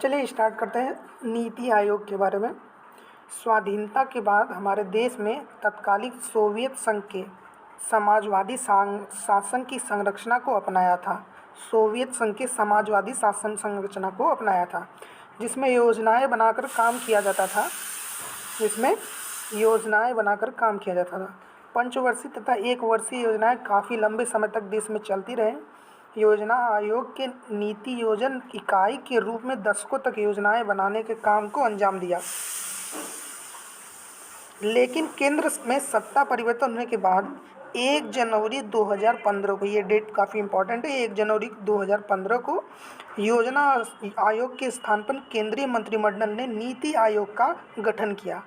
चलिए स्टार्ट करते हैं नीति आयोग के बारे में। स्वाधीनता के बाद हमारे देश में तत्कालीन सोवियत संघ के समाजवादी शासन की संरचना को अपनाया था। सोवियत संघ के समाजवादी शासन संरचना को अपनाया था, जिसमें योजनाएं बनाकर काम किया जाता था। पंचवर्षीय तथा एक वर्षीय योजनाएं काफ़ी लंबे समय तक देश में चलती रहे। योजना आयोग के नीति योजन इकाई के रूप में दशकों तक योजनाएं बनाने के काम को अंजाम दिया। लेकिन केंद्र में सत्ता परिवर्तन होने के बाद 1 जनवरी 2015 को, ये डेट काफ़ी इम्पोर्टेंट है, 1 जनवरी 2015 को योजना आयोग के स्थान पर केंद्रीय मंत्रिमंडल ने नीति आयोग का गठन किया।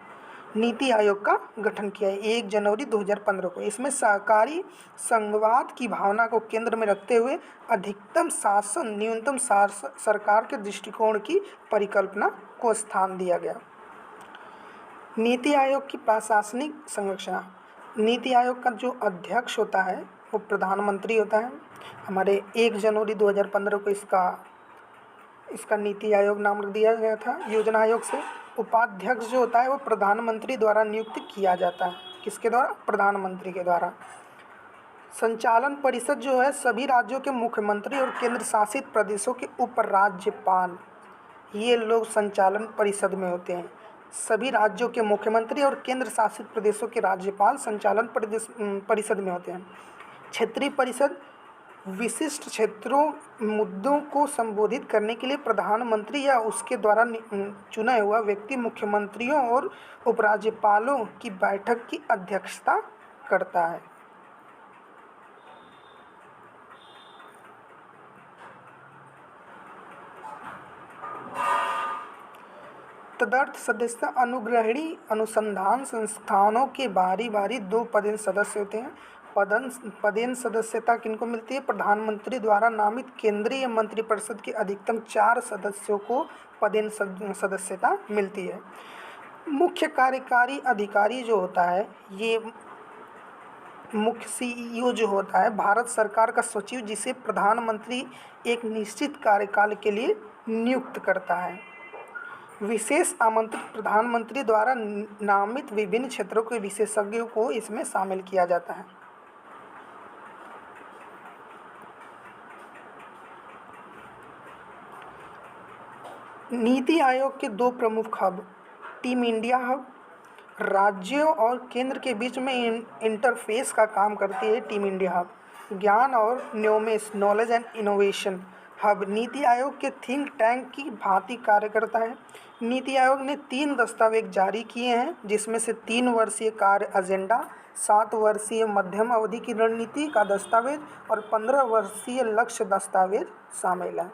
1 जनवरी 2015 को। इसमें सहकारी संघवाद की भावना को केंद्र में रखते हुए अधिकतम शासन, न्यूनतम सरकार के दृष्टिकोण की परिकल्पना को स्थान दिया गया। नीति आयोग की प्रशासनिक संरचना। नीति आयोग का जो अध्यक्ष होता है वो प्रधानमंत्री होता है। हमारे 1 जनवरी 2015 को इसका नीति आयोग नाम रख दिया गया था योजना आयोग से। उपाध्यक्ष जो होता है वो प्रधानमंत्री द्वारा नियुक्त किया जाता है। किसके द्वारा? प्रधानमंत्री के द्वारा। संचालन परिषद जो है सभी राज्यों के मुख्यमंत्री और केंद्र शासित प्रदेशों के उपराज्यपाल, ये लोग संचालन परिषद में होते हैं। सभी राज्यों के मुख्यमंत्री और केंद्र शासित प्रदेशों के राज्यपाल संचालन परिषद में होते हैं। क्षेत्रीय परिषद विशिष्ट क्षेत्रों मुद्दों को संबोधित करने के लिए प्रधानमंत्री या उसके द्वारा चुना हुआ व्यक्ति मुख्यमंत्रियों और उपराज्यपालों की बैठक की अध्यक्षता करता है। तदर्थ सदस्यता अनुग्रहणी अनुसंधान संस्थानों के बारी बारी 2 पदेन सदस्य होते हैं। पदेन सदस्यता किनको मिलती है? प्रधानमंत्री द्वारा नामित केंद्रीय मंत्रिपरिषद के अधिकतम 4 सदस्यों को पदेन सदस्यता मिलती है। मुख्य कार्यकारी अधिकारी जो होता है, ये मुख्य CEO जो होता है भारत सरकार का सचिव, जिसे प्रधानमंत्री एक निश्चित कार्यकाल के लिए नियुक्त करता है। विशेष आमंत्रित प्रधानमंत्री द्वारा नामित विभिन्न क्षेत्रों के विशेषज्ञों को इसमें शामिल किया जाता है। नीति आयोग के 2 प्रमुख हब, टीम इंडिया हब राज्यों और केंद्र के बीच में इंटरफेस का काम करती है। टीम इंडिया हब ज्ञान और न्योमेस, knowledge and innovation hub NITI Aayog के थिंक टैंक की भांति कार्य करता है। नीति आयोग ने 3 दस्तावेज जारी किए हैं, जिसमें से 3 वर्षीय कार्य एजेंडा, 7 वर्षीय मध्यम अवधि की रणनीति का दस्तावेज और 15 वर्षीय लक्ष्य दस्तावेज शामिल है।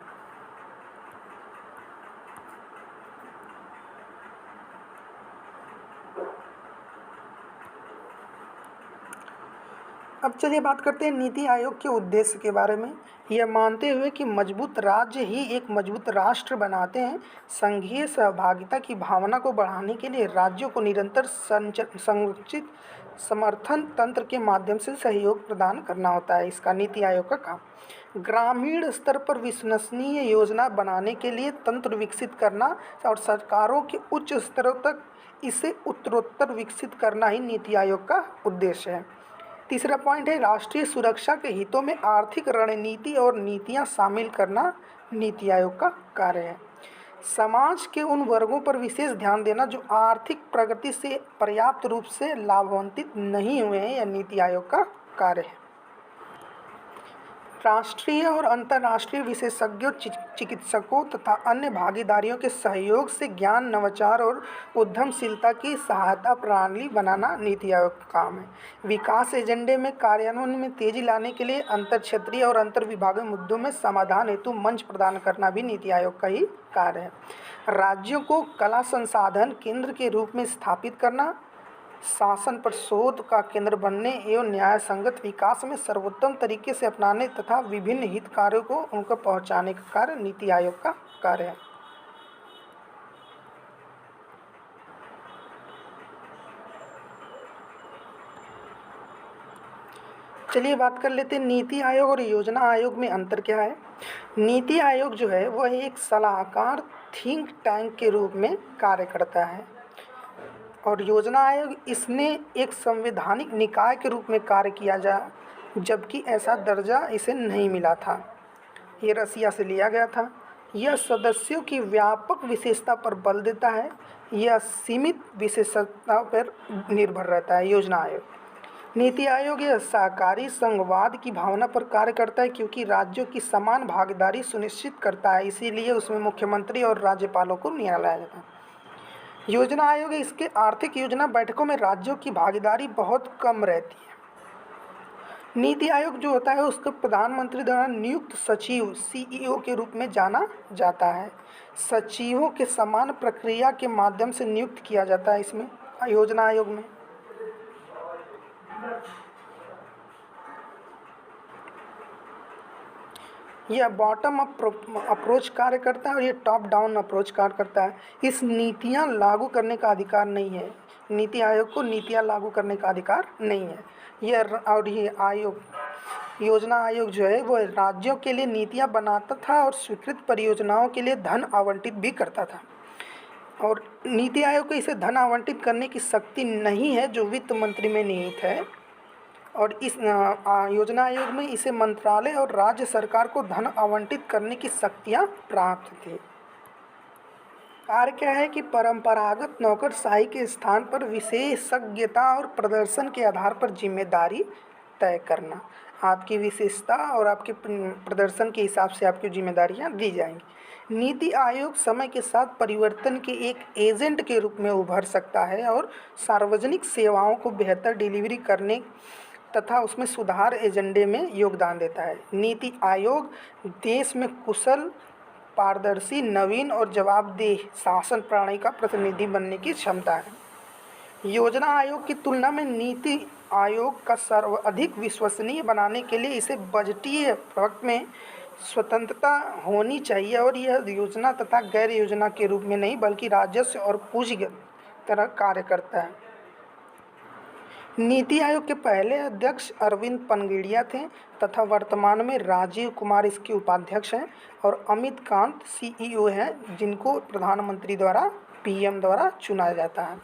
अब चलिए बात करते हैं नीति आयोग के उद्देश्य के बारे में। यह मानते हुए कि मजबूत राज्य ही एक मजबूत राष्ट्र बनाते हैं, संघीय सहभागिता की भावना को बढ़ाने के लिए राज्यों को निरंतर संरचित समर्थन तंत्र के माध्यम से सहयोग प्रदान करना होता है। इसका नीति आयोग का काम ग्रामीण स्तर पर विश्वसनीय योजना बनाने के लिए तंत्र विकसित करना और सरकारों के उच्च स्तरों तक इसे उत्तरोत्तर विकसित करना ही नीति आयोग का उद्देश्य है। तीसरा पॉइंट है राष्ट्रीय सुरक्षा के हितों में आर्थिक रणनीति और नीतियां शामिल करना नीति आयोग का कार्य है। समाज के उन वर्गों पर विशेष ध्यान देना जो आर्थिक प्रगति से पर्याप्त रूप से लाभान्वित नहीं हुए हैं, यह नीति आयोग का कार्य है। राष्ट्रीय और अंतर्राष्ट्रीय विशेषज्ञों, चिकित्सकों तथा अन्य भागीदारियों के सहयोग से ज्ञान, नवाचार और उद्यमशीलता की सहायता प्रणाली बनाना नीति आयोग का काम है। विकास एजेंडे में कार्यान्वयन में तेजी लाने के लिए अंतर क्षेत्रीय और अंतर विभागीय मुद्दों में समाधान हेतु मंच प्रदान करना भी नीति आयोग का ही कार्य है। राज्यों को कला संसाधन केंद्र के रूप में स्थापित करना, शासन पर शोध का केंद्र बनने एवं न्याय संगत विकास में सर्वोत्तम तरीके से अपनाने तथा विभिन्न हित कार्यों को उनको पहुंचाने का कार्य नीति आयोग का कार्य है। चलिए बात कर लेते हैं नीति आयोग और योजना आयोग में अंतर क्या है। नीति आयोग जो है वह एक सलाहकार थिंक टैंक के रूप में कार्य करता है और योजना आयोग इसने एक संवैधानिक निकाय के रूप में कार्य किया जबकि ऐसा दर्जा इसे नहीं मिला था। ये रसिया से लिया गया था। यह सदस्यों की व्यापक विशेषता पर बल देता है, यह सीमित विशेषता पर निर्भर रहता है। योजना आयोग नीति आयोग यह सहकारी संघवाद की भावना पर कार्य करता है क्योंकि राज्यों की समान भागीदारी सुनिश्चित करता है, इसीलिए उसमें मुख्यमंत्री और राज्यपालों को निर्णय लाया जाता है। योजना आयोग इसके आर्थिक योजना बैठकों में राज्यों की भागीदारी बहुत कम रहती है। नीति आयोग जो होता है उसको प्रधानमंत्री द्वारा नियुक्त सचिव सीईओ के रूप में जाना जाता है। सचिवों के समान प्रक्रिया के माध्यम से नियुक्त किया जाता है इसमें योजना आयोग में। यह बॉटम अप अप्रोच कार्य करता है और ये टॉप डाउन अप्रोच कार्य करता है। इस नीतियाँ लागू करने का अधिकार नहीं है, नीति आयोग को नीतियाँ लागू करने का अधिकार नहीं है। ये योजना आयोग जो है वो राज्यों के लिए नीतियाँ बनाता था और स्वीकृत परियोजनाओं के लिए धन आवंटित भी करता था। और नीति आयोग को इसे धन आवंटित करने की शक्ति नहीं है जो वित्त मंत्री में निहित है, और इस योजना आयोग में इसे मंत्रालय और राज्य सरकार को धन आवंटित करने की शक्तियाँ प्राप्त थी। कार्य क्या है कि परंपरागत नौकरशाही के स्थान पर विशेषज्ञता और प्रदर्शन के आधार पर जिम्मेदारी तय करना। आपकी विशेषता और आपके प्रदर्शन के हिसाब से आपकी जिम्मेदारियां दी जाएंगी। नीति आयोग समय के साथ परिवर्तन के एक एजेंट के रूप में उभर सकता है और सार्वजनिक सेवाओं को बेहतर डिलीवरी करने तथा उसमें सुधार एजेंडे में योगदान देता है। नीति आयोग देश में कुशल, पारदर्शी, नवीन और जवाबदेह शासन प्रणाली का प्रतिनिधि बनने की क्षमता है। योजना आयोग की तुलना में नीति आयोग का सर्वाधिक विश्वसनीय बनाने के लिए इसे बजटीय प्रवक्ता में स्वतंत्रता होनी चाहिए और यह योजना तथा गैर योजना के रूप में नहीं बल्कि राजस्व और पूंजी की तरह कार्य करता है। नीति आयोग के पहले अध्यक्ष अरविंद पनगिड़िया थे तथा वर्तमान में राजीव कुमार इसके उपाध्यक्ष हैं और अमित कांत सीईओ हैं जिनको प्रधानमंत्री द्वारा पीएम द्वारा चुना जाता है।